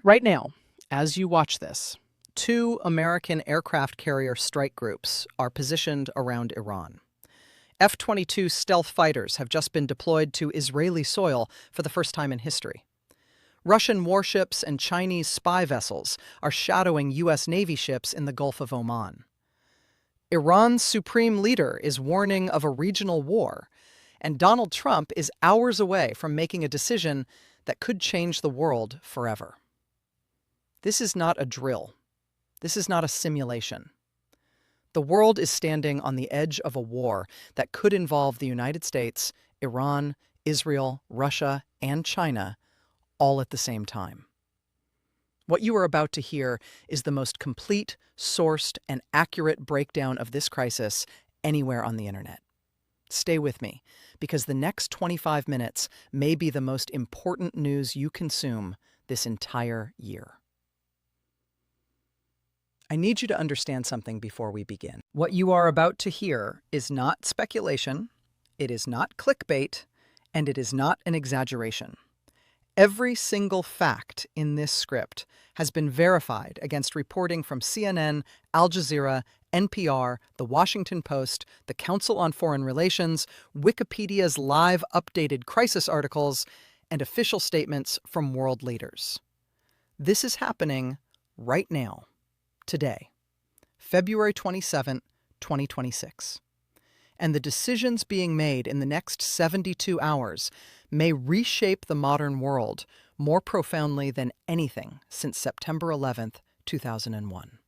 Right now, as you watch this, two American aircraft carrier strike groups are positioned around Iran. F-22 stealth fighters have just been deployed to Israeli soil for the first time in history. Russian warships and Chinese spy vessels are shadowing U.S. Navy ships in the Gulf of Oman. Iran's supreme leader is warning of a regional war, and Donald Trump is hours away from making a decision that could change the world forever. This is not a drill. This is not a simulation. The world is standing on the edge of a war that could involve the United States, Iran, Israel, Russia, and China all at the same time. What you are about to hear is the most complete, sourced, and accurate breakdown of this crisis anywhere on the internet. Stay with me, because the next 25 minutes may be the most important news you consume this entire year. I need you to understand something before we begin. What you are about to hear is not speculation, it is not clickbait, and it is not an exaggeration. Every single fact in this script has been verified against reporting from CNN, Al Jazeera, NPR, The Washington Post, the Council on Foreign Relations, Wikipedia's live updated crisis articles, and official statements from world leaders. This is happening right now. Today, February 27, 2026. And the decisions being made in the next 72 hours may reshape the modern world more profoundly than anything since September 11th, 2001.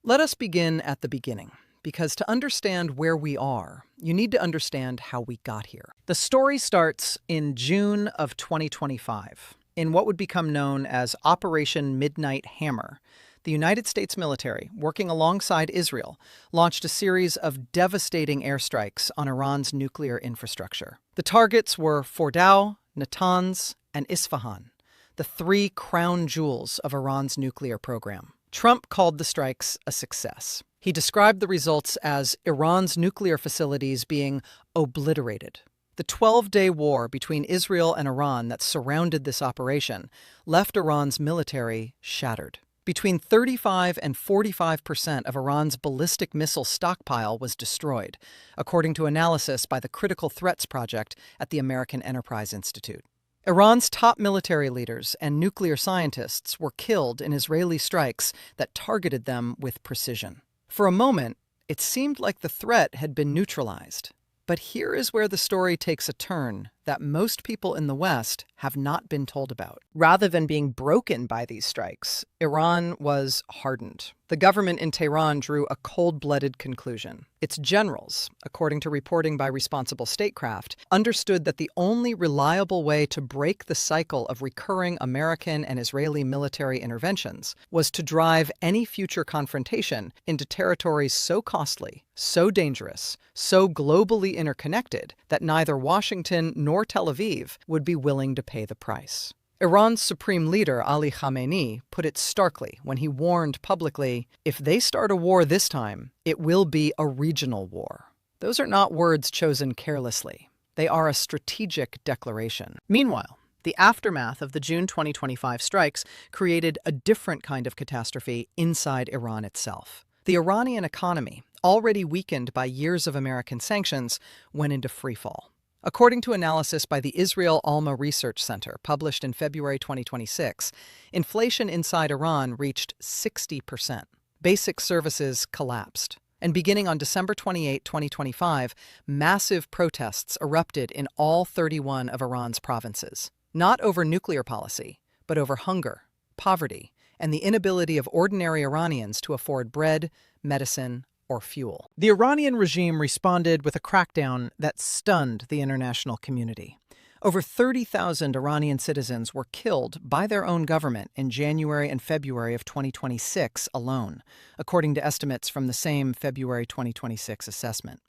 Let us begin at the beginning, because to understand where we are, you need to understand how we got here. The story starts in June of 2025, in what would become known as Operation Midnight Hammer. The United States military, working alongside Israel, launched a series of devastating airstrikes on Iran's nuclear infrastructure. The targets were Fordow, Natanz, and Isfahan, the three crown jewels of Iran's nuclear program. Trump called the strikes a success. He described the results as Iran's nuclear facilities being obliterated. The 12-day war between Israel and Iran that surrounded this operation left Iran's military shattered. Between 35% and 45% of Iran's ballistic missile stockpile was destroyed, according to analysis by the Critical Threats Project at the American Enterprise Institute. Iran's top military leaders and nuclear scientists were killed in Israeli strikes that targeted them with precision. For a moment, it seemed like the threat had been neutralized. But here is where the story takes a turn that most people in the West have not been told about. Rather than being broken by these strikes, Iran was hardened. The government in Tehran drew a cold-blooded conclusion. Its generals, according to reporting by Responsible Statecraft, understood that the only reliable way to break the cycle of recurring American and Israeli military interventions was to drive any future confrontation into territories so costly, so dangerous, so globally interconnected that neither Washington nor Tel Aviv would be willing to pay the price. Iran's supreme leader, Ali Khamenei, put it starkly when he warned publicly, if they start a war this time, it will be a regional war. Those are not words chosen carelessly. They are a strategic declaration. Meanwhile, the aftermath of the June 2025 strikes created a different kind of catastrophe inside Iran itself. The Iranian economy, already weakened by years of American sanctions, went into freefall. According to analysis by the Israel Alma Research Center, published in February 2026, inflation inside Iran reached 60%. Basic services collapsed. And beginning on December 28, 2025, massive protests erupted in all 31 of Iran's provinces. Not over nuclear policy, but over hunger, poverty, and the inability of ordinary Iranians to afford bread, medicine, or fuel. The Iranian regime responded with a crackdown that stunned the international community. Over 30,000 Iranian citizens were killed by their own government in January and February of 2026 alone, according to estimates from the same February 2026 assessment.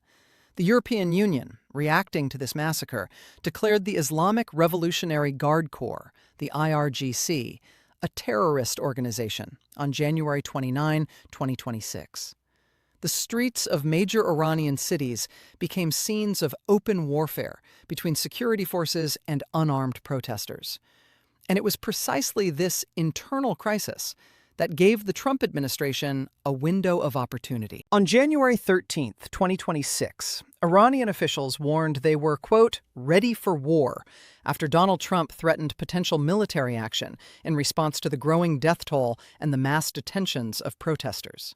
The European Union, reacting to this massacre, declared the Islamic Revolutionary Guard Corps, the IRGC, a terrorist organization on January 29, 2026. The streets of major Iranian cities became scenes of open warfare between security forces and unarmed protesters. And it was precisely this internal crisis that gave the Trump administration a window of opportunity. On January 13th, 2026, Iranian officials warned they were, quote, ready for war after Donald Trump threatened potential military action in response to the growing death toll and the mass detentions of protesters.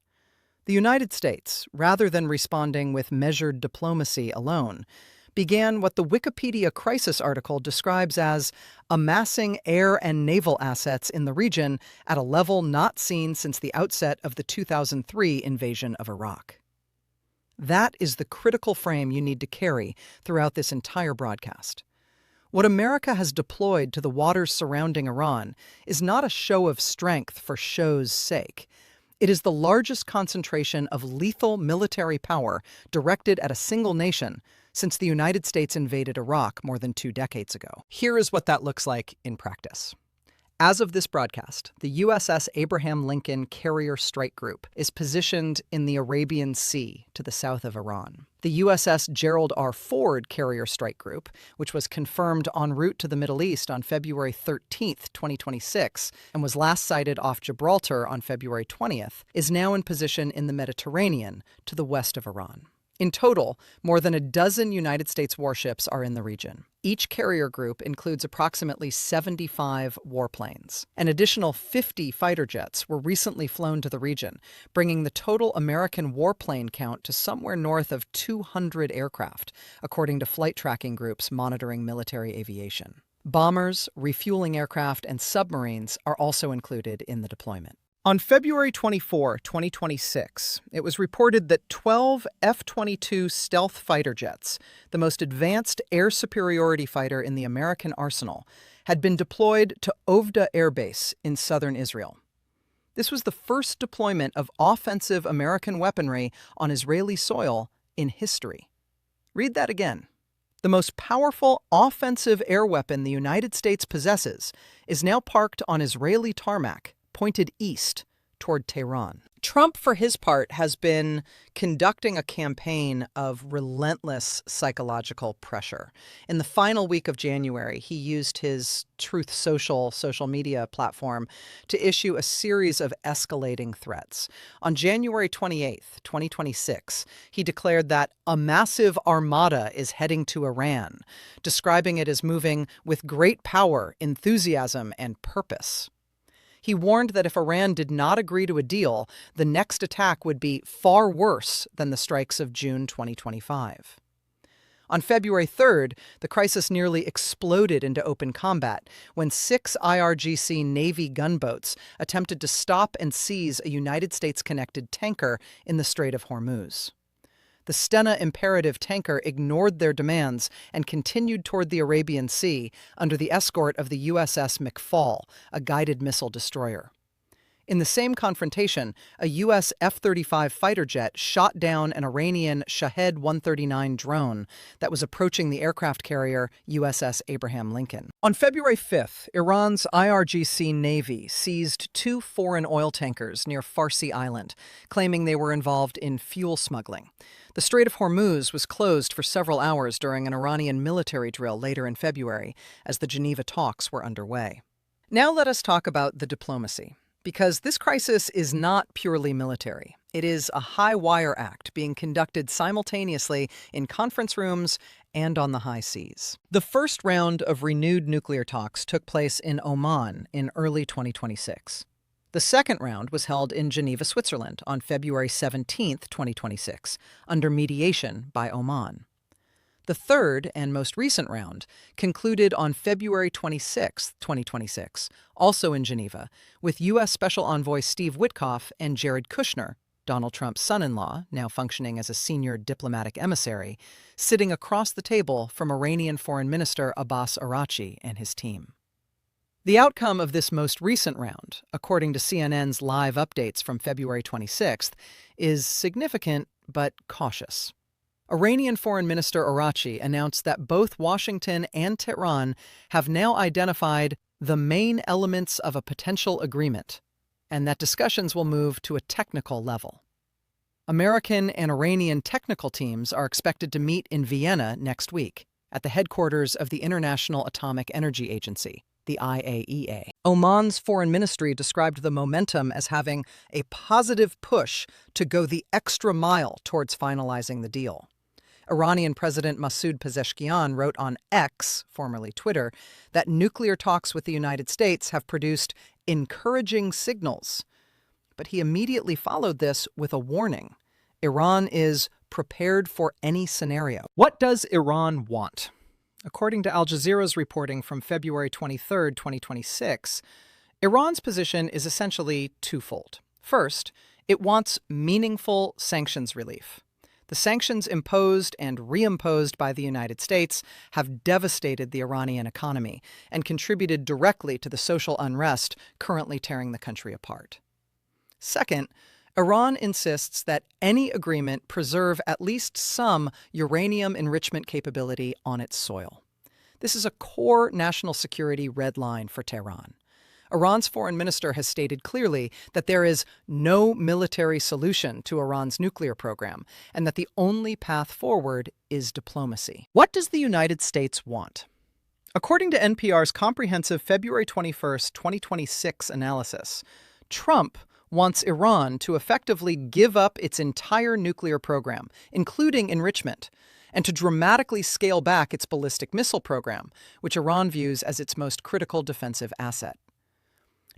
The United States, rather than responding with measured diplomacy alone, began what the Wikipedia crisis article describes as amassing air and naval assets in the region at a level not seen since the outset of the 2003 invasion of Iraq. That is the critical frame you need to carry throughout this entire broadcast. What America has deployed to the waters surrounding Iran is not a show of strength for show's sake. It is the largest concentration of lethal military power directed at a single nation since the United States invaded Iraq more than 2 decades ago. Here is what that looks like in practice. As of this broadcast, the USS Abraham Lincoln Carrier Strike Group is positioned in the Arabian Sea to the south of Iran. The USS Gerald R. Ford Carrier Strike Group, which was confirmed en route to the Middle East on February 13th, 2026, and was last sighted off Gibraltar on February 20th, is now in position in the Mediterranean to the west of Iran. In total, more than a dozen United States warships are in the region. Each carrier group includes approximately 75 warplanes. An additional 50 fighter jets were recently flown to the region, bringing the total American warplane count to somewhere north of 200 aircraft, according to flight tracking groups monitoring military aviation. Bombers, refueling aircraft, and submarines are also included in the deployment. On February 24, 2026, it was reported that 12 F-22 stealth fighter jets, the most advanced air superiority fighter in the American arsenal, had been deployed to Ovda Airbase in southern Israel. This was the first deployment of offensive American weaponry on Israeli soil in history. Read that again. The most powerful offensive air weapon the United States possesses is now parked on Israeli tarmac, pointed east toward Tehran. Trump, for his part, has been conducting a campaign of relentless psychological pressure. In the final week of January, he used his Truth social media platform to issue a series of escalating threats. On January 28th, 2026, he declared that a massive armada is heading to Iran, describing it as moving with great power, enthusiasm, and purpose. He warned that if Iran did not agree to a deal, the next attack would be far worse than the strikes of June 2025. On February 3rd, the crisis nearly exploded into open combat when 6 IRGC Navy gunboats attempted to stop and seize a United States-connected tanker in the Strait of Hormuz. The Stena Imperative tanker ignored their demands and continued toward the Arabian Sea under the escort of the USS McFall, a guided missile destroyer. In the same confrontation, a U.S. F-35 fighter jet shot down an Iranian Shahed 139 drone that was approaching the aircraft carrier USS Abraham Lincoln. On February 5th, Iran's IRGC Navy seized 2 foreign oil tankers near Farsi Island, claiming they were involved in fuel smuggling. The Strait of Hormuz was closed for several hours during an Iranian military drill later in February, as the Geneva talks were underway. Now let us talk about the diplomacy. Because this crisis is not purely military. It is a high-wire act being conducted simultaneously in conference rooms and on the high seas. The first round of renewed nuclear talks took place in Oman in early 2026. The second round was held in Geneva, Switzerland on February 17, 2026, under mediation by Oman. The third and most recent round concluded on February 26, 2026, also in Geneva, with U.S. Special Envoy Steve Witkoff and Jared Kushner, Donald Trump's son-in-law, now functioning as a senior diplomatic emissary, sitting across the table from Iranian Foreign Minister Abbas Araghchi and his team. The outcome of this most recent round, according to CNN's live updates from February 26th, is significant but cautious. Iranian Foreign Minister Araghchi announced that both Washington and Tehran have now identified the main elements of a potential agreement, and that discussions will move to a technical level. American and Iranian technical teams are expected to meet in Vienna next week, at the headquarters of the International Atomic Energy Agency, the IAEA. Oman's foreign ministry described the momentum as having a positive push to go the extra mile towards finalizing the deal. Iranian President Masoud Pezeshkian wrote on X, formerly Twitter, that nuclear talks with the United States have produced encouraging signals. But he immediately followed this with a warning. Iran is prepared for any scenario. What does Iran want? According to Al Jazeera's reporting from February 23, 2026, Iran's position is essentially twofold. First, it wants meaningful sanctions relief. The sanctions imposed and reimposed by the United States have devastated the Iranian economy and contributed directly to the social unrest currently tearing the country apart. Second, Iran insists that any agreement preserve at least some uranium enrichment capability on its soil. This is a core national security red line for Tehran. Iran's foreign minister has stated clearly that there is no military solution to Iran's nuclear program and that the only path forward is diplomacy. What does the United States want? According to NPR's comprehensive February 21, 2026 analysis, Trump wants Iran to effectively give up its entire nuclear program, including enrichment, and to dramatically scale back its ballistic missile program, which Iran views as its most critical defensive asset.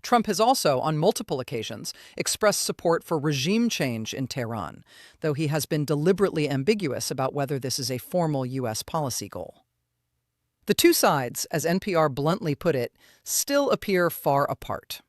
Trump has also, on multiple occasions, expressed support for regime change in Tehran, though he has been deliberately ambiguous about whether this is a formal U.S. policy goal. The two sides, as NPR bluntly put it, still appear far apart.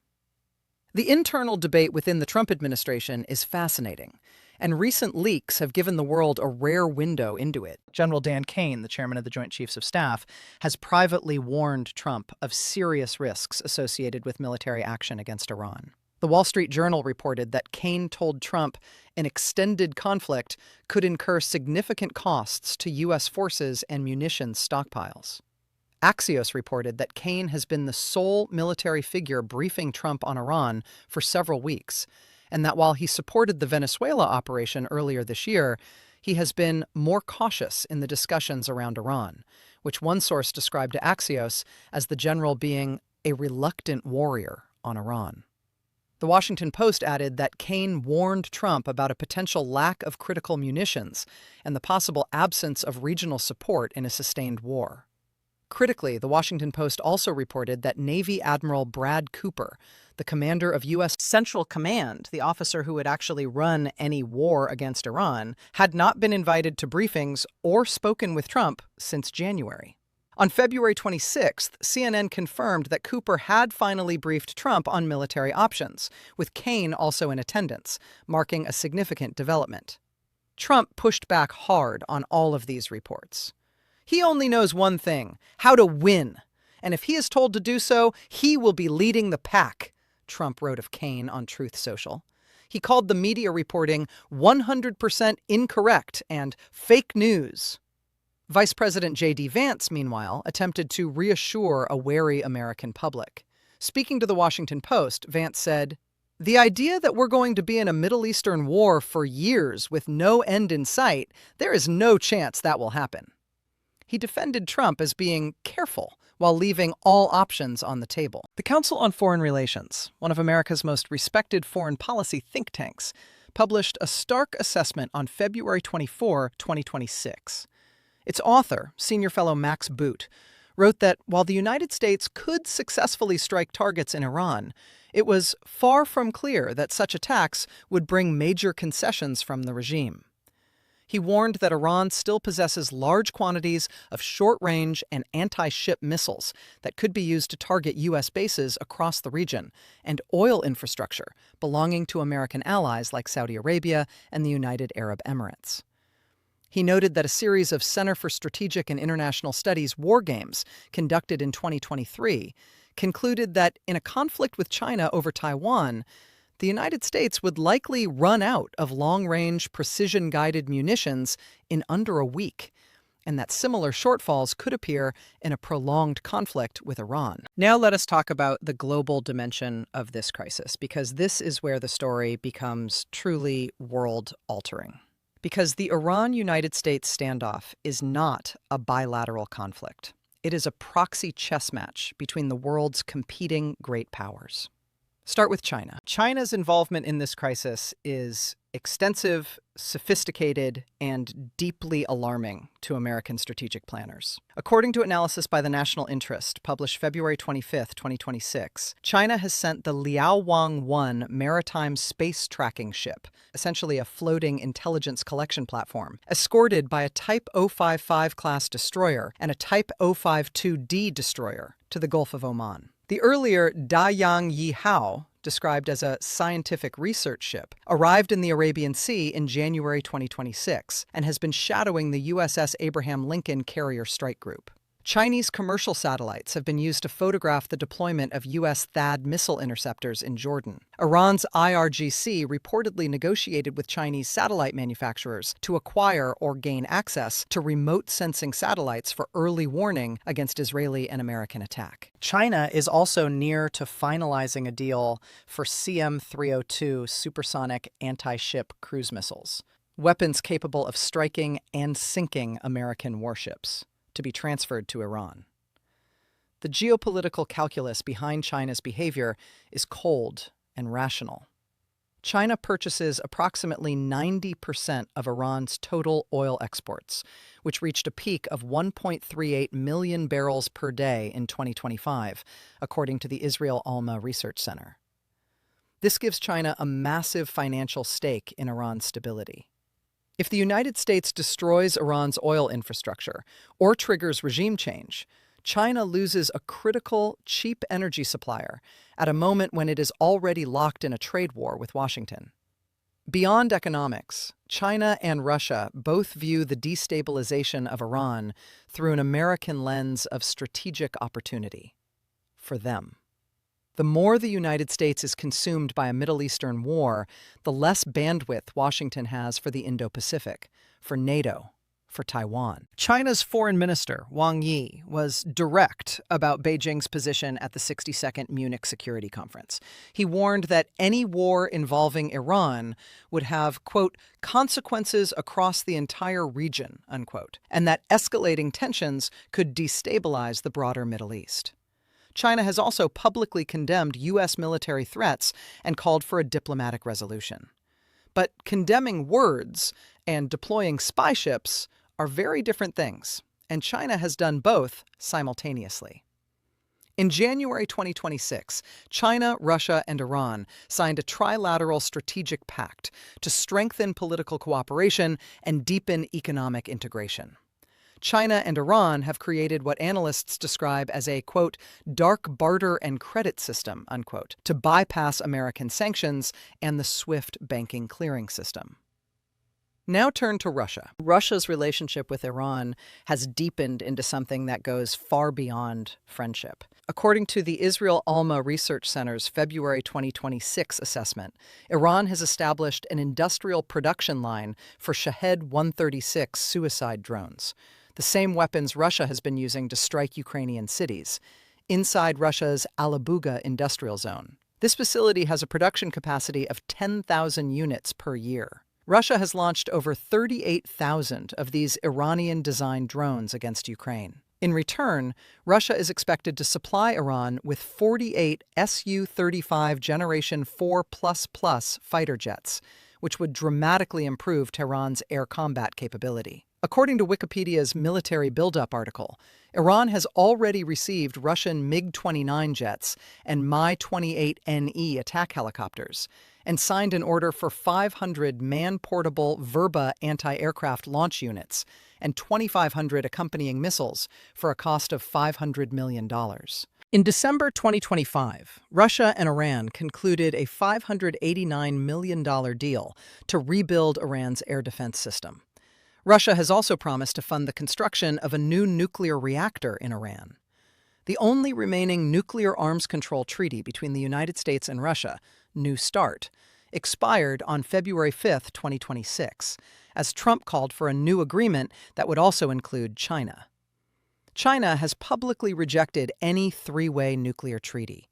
The internal debate within the Trump administration is fascinating, and recent leaks have given the world a rare window into it. General Dan Kane, the chairman of the Joint Chiefs of Staff, has privately warned Trump of serious risks associated with military action against Iran. The Wall Street Journal reported that Kane told Trump an extended conflict could incur significant costs to U.S. forces and munitions stockpiles. Axios reported that Kane has been the sole military figure briefing Trump on Iran for several weeks, and that while he supported the Venezuela operation earlier this year, he has been more cautious in the discussions around Iran, which one source described to Axios as the general being a reluctant warrior on Iran. The Washington Post added that Kane warned Trump about a potential lack of critical munitions and the possible absence of regional support in a sustained war. Critically, the Washington Post also reported that Navy Admiral Brad Cooper, the commander of U.S. Central Command, the officer who would actually run any war against Iran, had not been invited to briefings or spoken with Trump since January. On February 26th, CNN confirmed that Cooper had finally briefed Trump on military options, with Kane also in attendance, marking a significant development. Trump pushed back hard on all of these reports. He only knows one thing: how to win. And if he is told to do so, he will be leading the pack, Trump wrote of Kane on Truth Social. He called the media reporting 100% incorrect and fake news. Vice President JD Vance, meanwhile, attempted to reassure a wary American public. Speaking to the Washington Post, Vance said, "The idea that we're going to be in a Middle Eastern war for years with no end in sight, there is no chance that will happen." He defended Trump as being careful while leaving all options on the table. The Council on Foreign Relations, one of America's most respected foreign policy think tanks, published a stark assessment on February 24, 2026. Its author, senior fellow Max Boot, wrote that while the United States could successfully strike targets in Iran, it was far from clear that such attacks would bring major concessions from the regime. He warned that Iran still possesses large quantities of short-range and anti-ship missiles that could be used to target U.S. bases across the region and oil infrastructure belonging to American allies like Saudi Arabia and the United Arab Emirates. He noted that a series of Center for Strategic and International Studies war games conducted in 2023 concluded that in a conflict with China over Taiwan, the United States would likely run out of long-range, precision-guided munitions in under a week, and that similar shortfalls could appear in a prolonged conflict with Iran. Now let us talk about the global dimension of this crisis, because this is where the story becomes truly world-altering. Because the Iran-United States standoff is not a bilateral conflict. It is a proxy chess match between the world's competing great powers. Start with China. China's involvement in this crisis is extensive, sophisticated, and deeply alarming to American strategic planners. According to analysis by the National Interest, published February 25, 2026, China has sent the Liaowang-1 maritime space tracking ship, essentially a floating intelligence collection platform, escorted by a Type 055 class destroyer and a Type 052D destroyer to the Gulf of Oman. The earlier Dayang Yihao, described as a scientific research ship, arrived in the Arabian Sea in January 2026 and has been shadowing the USS Abraham Lincoln Carrier Strike Group. Chinese commercial satellites have been used to photograph the deployment of U.S. THAAD missile interceptors in Jordan. Iran's IRGC reportedly negotiated with Chinese satellite manufacturers to acquire or gain access to remote sensing satellites for early warning against Israeli and American attack. China is also near to finalizing a deal for CM-302 supersonic anti-ship cruise missiles, weapons capable of striking and sinking American warships, to be transferred to Iran. The geopolitical calculus behind China's behavior is cold and rational. China purchases approximately 90% of Iran's total oil exports, which reached a peak of 1.38 million barrels per day in 2025, according to the Israel Alma Research Center. This gives China a massive financial stake in Iran's stability. If the United States destroys Iran's oil infrastructure or triggers regime change, China loses a critical, cheap energy supplier at a moment when it is already locked in a trade war with Washington. Beyond economics, China and Russia both view the destabilization of Iran through an American lens of strategic opportunity for them. The more the United States is consumed by a Middle Eastern war, the less bandwidth Washington has for the Indo-Pacific, for NATO, for Taiwan. China's Foreign Minister, Wang Yi, was direct about Beijing's position at the 62nd Munich Security Conference. He warned that any war involving Iran would have, quote, consequences across the entire region, unquote, and that escalating tensions could destabilize the broader Middle East. China has also publicly condemned U.S. military threats and called for a diplomatic resolution. But condemning words and deploying spy ships are very different things, and China has done both simultaneously. In January 2026, China, Russia, and Iran signed a trilateral strategic pact to strengthen political cooperation and deepen economic integration. China and Iran have created what analysts describe as a, quote, dark barter and credit system, unquote, to bypass American sanctions and the SWIFT banking clearing system. Now turn to Russia. Russia's relationship with Iran has deepened into something that goes far beyond friendship. According to the Israel Alma Research Center's February 2026 assessment, Iran has established an industrial production line for Shahed 136 suicide drones, the same weapons Russia has been using to strike Ukrainian cities, inside Russia's Alabuga industrial zone. This facility has a production capacity of 10,000 units per year. Russia has launched over 38,000 of these Iranian-designed drones against Ukraine. In return, Russia is expected to supply Iran with 48 Su-35 Generation 4++ fighter jets, which would dramatically improve Tehran's air combat capability. According to Wikipedia's military buildup article, Iran has already received Russian MiG-29 jets and Mi-28NE attack helicopters and signed an order for 500 man-portable Verba anti-aircraft launch units and 2,500 accompanying missiles for a cost of $500 million. In December 2025, Russia and Iran concluded a $589 million deal to rebuild Iran's air defense system. Russia has also promised to fund the construction of a new nuclear reactor in Iran. The only remaining nuclear arms control treaty between the United States and Russia, New START, expired on February 5, 2026, as Trump called for a new agreement that would also include China. China has publicly rejected any three-way nuclear treaty.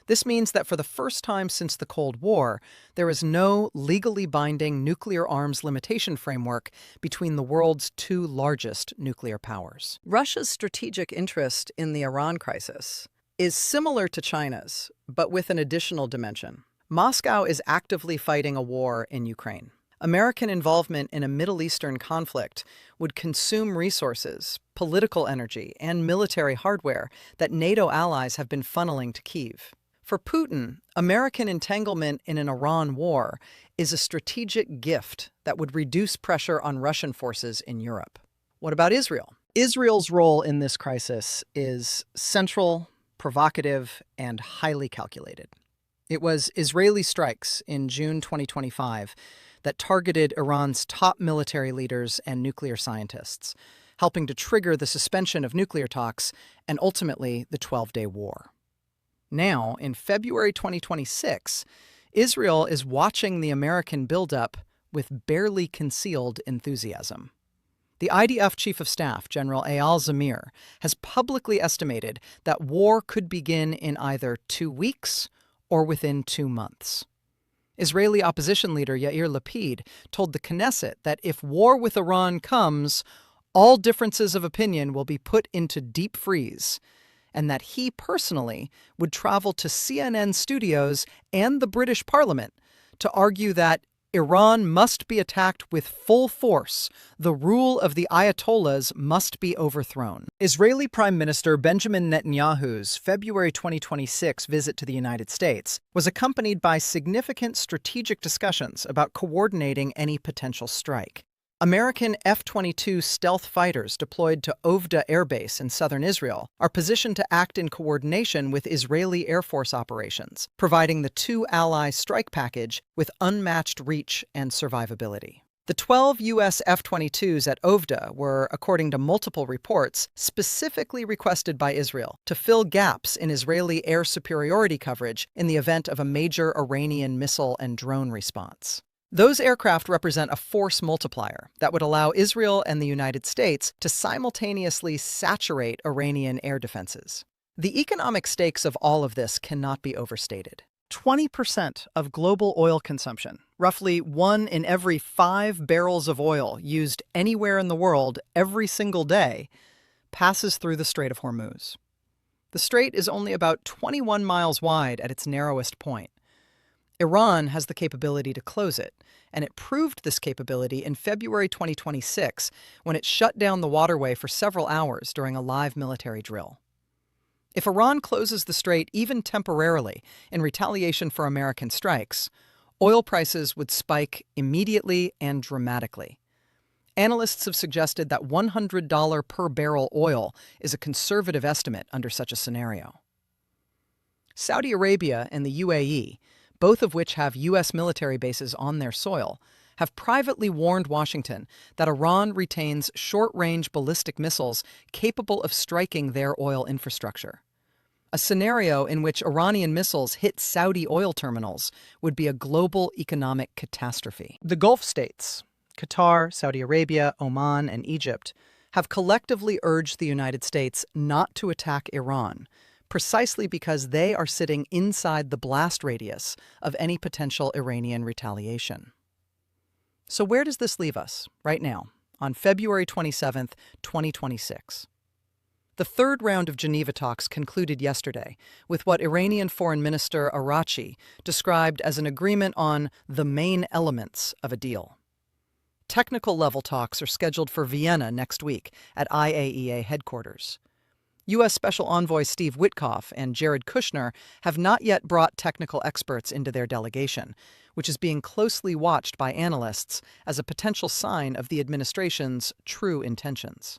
This means that for the first time since the Cold War, there is no legally binding nuclear arms limitation framework between the world's two largest nuclear powers. Russia's strategic interest in the Iran crisis is similar to China's, but with an additional dimension. Moscow is actively fighting a war in Ukraine. American involvement in a Middle Eastern conflict would consume resources, political energy, and military hardware that NATO allies have been funneling to Kyiv. For Putin, American entanglement in an Iran war is a strategic gift that would reduce pressure on Russian forces in Europe. What about Israel? Israel's role in this crisis is central, provocative, and highly calculated. It was Israeli strikes in June 2025 that targeted Iran's top military leaders and nuclear scientists, helping to trigger the suspension of nuclear talks and ultimately the 12-day war. Now, in February 2026, Israel is watching the American buildup with barely concealed enthusiasm. The IDF Chief of Staff, General Eyal Zamir, has publicly estimated that war could begin in either 2 weeks or within 2 months. Israeli opposition leader Yair Lapid told the Knesset that if war with Iran comes, all differences of opinion will be put into deep freeze, and that he personally would travel to CNN studios and the British Parliament to argue that Iran must be attacked with full force. The rule of the Ayatollahs must be overthrown. Israeli Prime Minister Benjamin Netanyahu's February 2026 visit to the United States was accompanied by significant strategic discussions about coordinating any potential strike. American F-22 stealth fighters deployed to Ovda Airbase in southern Israel are positioned to act in coordination with Israeli Air Force operations, providing the two-ally strike package with unmatched reach and survivability. The 12 U.S. F-22s at Ovda were, according to multiple reports, specifically requested by Israel to fill gaps in Israeli air superiority coverage in the event of a major Iranian missile and drone response. Those aircraft represent a force multiplier that would allow Israel and the United States to simultaneously saturate Iranian air defenses. The economic stakes of all of this cannot be overstated. 20% of global oil consumption, roughly 1 in every 5 barrels of oil used anywhere in the world every single day, passes through the Strait of Hormuz. The strait is only about 21 miles wide at its narrowest point. Iran has the capability to close it, and it proved this capability in February 2026 when it shut down the waterway for several hours during a live military drill. If Iran closes the strait even temporarily in retaliation for American strikes, oil prices would spike immediately and dramatically. Analysts have suggested that $100 per barrel oil is a conservative estimate under such a scenario. Saudi Arabia and the UAE, both of which have U.S. military bases on their soil, have privately warned Washington that Iran retains short-range ballistic missiles capable of striking their oil infrastructure. A scenario in which Iranian missiles hit Saudi oil terminals would be a global economic catastrophe. The Gulf states, Qatar, Saudi Arabia, Oman, and Egypt, have collectively urged the United States not to attack Iran, precisely because they are sitting inside the blast radius of any potential Iranian retaliation. So where does this leave us right now, on February 27, 2026? The third round of Geneva talks concluded yesterday with what Iranian Foreign Minister Araghchi described as an agreement on the main elements of a deal. Technical-level talks are scheduled for Vienna next week at IAEA headquarters. U.S. Special Envoy Steve Witkoff and Jared Kushner have not yet brought technical experts into their delegation, which is being closely watched by analysts as a potential sign of the administration's true intentions.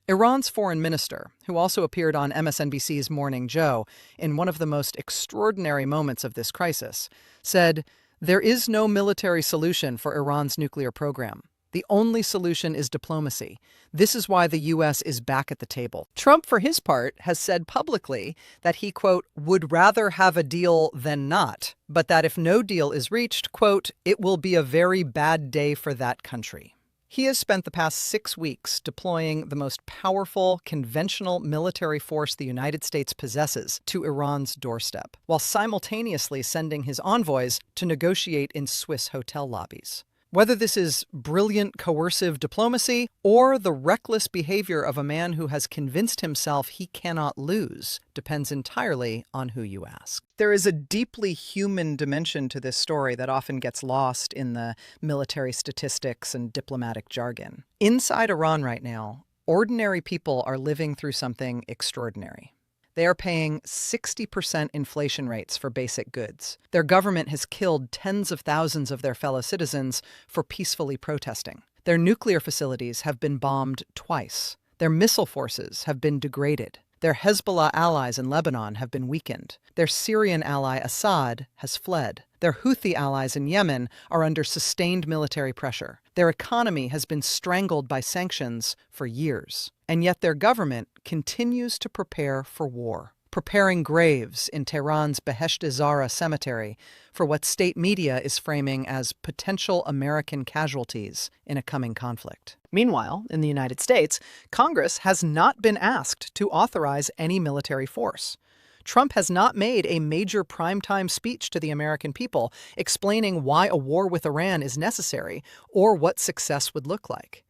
Iran's foreign minister, who also appeared on MSNBC's Morning Joe in one of the most extraordinary moments of this crisis, said, "There is no military solution for Iran's nuclear program. The only solution is diplomacy. This is why the U.S. is back at the table." Trump, for his part, has said publicly that he, quote, would rather have a deal than not, but that if no deal is reached, quote, it will be a very bad day for that country. He has spent the past 6 weeks deploying the most powerful conventional military force the United States possesses to Iran's doorstep, while simultaneously sending his envoys to negotiate in Swiss hotel lobbies. Whether this is brilliant coercive diplomacy or the reckless behavior of a man who has convinced himself he cannot lose depends entirely on who you ask. There is a deeply human dimension to this story that often gets lost in the military statistics and diplomatic jargon. Inside Iran right now, ordinary people are living through something extraordinary. They are paying 60% inflation rates for basic goods. Their government has killed tens of thousands of their fellow citizens for peacefully protesting. Their nuclear facilities have been bombed twice. Their missile forces have been degraded. Their Hezbollah allies in Lebanon have been weakened. Their Syrian ally Assad has fled. Their Houthi allies in Yemen are under sustained military pressure. Their economy has been strangled by sanctions for years. And yet their government continues to prepare for war, preparing graves in Tehran's Behesht-e-Zahra cemetery for what state media is framing as potential American casualties in a coming conflict. Meanwhile, in the United States, Congress has not been asked to authorize any military force. Trump has not made a major primetime speech to the American people explaining why a war with Iran is necessary or what success would look like.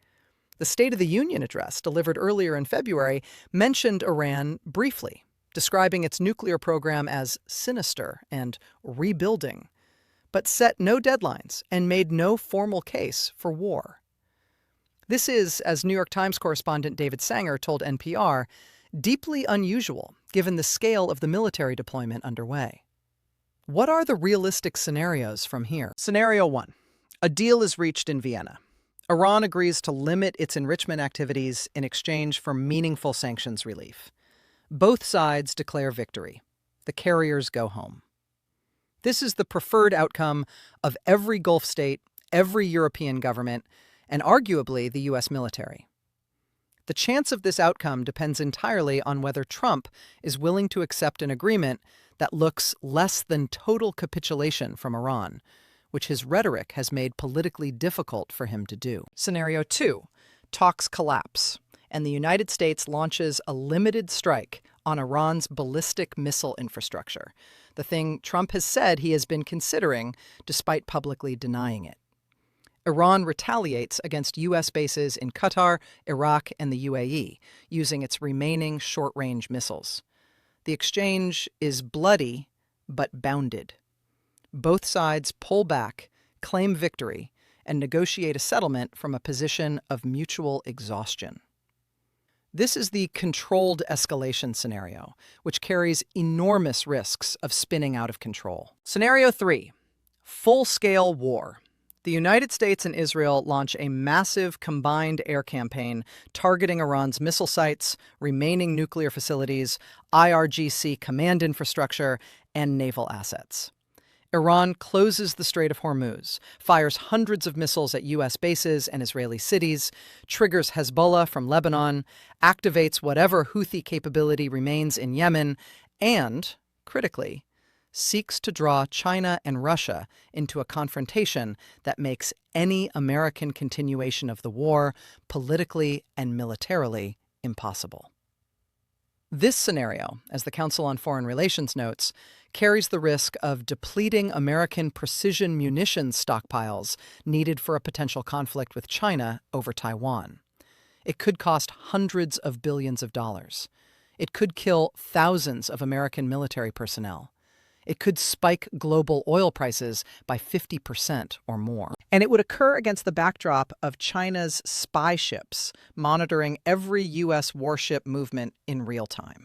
The State of the Union address, delivered earlier in February, mentioned Iran briefly, describing its nuclear program as sinister and rebuilding, but set no deadlines and made no formal case for war. This is, as New York Times correspondent David Sanger told NPR, deeply unusual given the scale of the military deployment underway. What are the realistic scenarios from here? Scenario 1. A deal is reached in Vienna. Iran agrees to limit its enrichment activities in exchange for meaningful sanctions relief. Both sides declare victory. The carriers go home. This is the preferred outcome of every Gulf state, every European government, and arguably the U.S. military. The chance of this outcome depends entirely on whether Trump is willing to accept an agreement that looks less than total capitulation from Iran, which his rhetoric has made politically difficult for him to do. Scenario 2. Talks collapse, and the United States launches a limited strike on Iran's ballistic missile infrastructure, the thing Trump has said he has been considering despite publicly denying it. Iran retaliates against U.S. bases in Qatar, Iraq, and the UAE, using its remaining short-range missiles. The exchange is bloody, but bounded. Both sides pull back, claim victory, and negotiate a settlement from a position of mutual exhaustion. This is the controlled escalation scenario, which carries enormous risks of spinning out of control. Scenario 3. Full-scale war. The United States and Israel launch a massive combined air campaign targeting Iran's missile sites, remaining nuclear facilities, IRGC command infrastructure, and naval assets. Iran closes the Strait of Hormuz, fires hundreds of missiles at U.S. bases and Israeli cities, triggers Hezbollah from Lebanon, activates whatever Houthi capability remains in Yemen, and, critically, seeks to draw China and Russia into a confrontation that makes any American continuation of the war politically and militarily impossible. This scenario, as the Council on Foreign Relations notes, carries the risk of depleting American precision munitions stockpiles needed for a potential conflict with China over Taiwan. It could cost hundreds of billions of dollars. It could kill thousands of American military personnel. It could spike global oil prices by 50% or more. And it would occur against the backdrop of China's spy ships monitoring every U.S. warship movement in real time.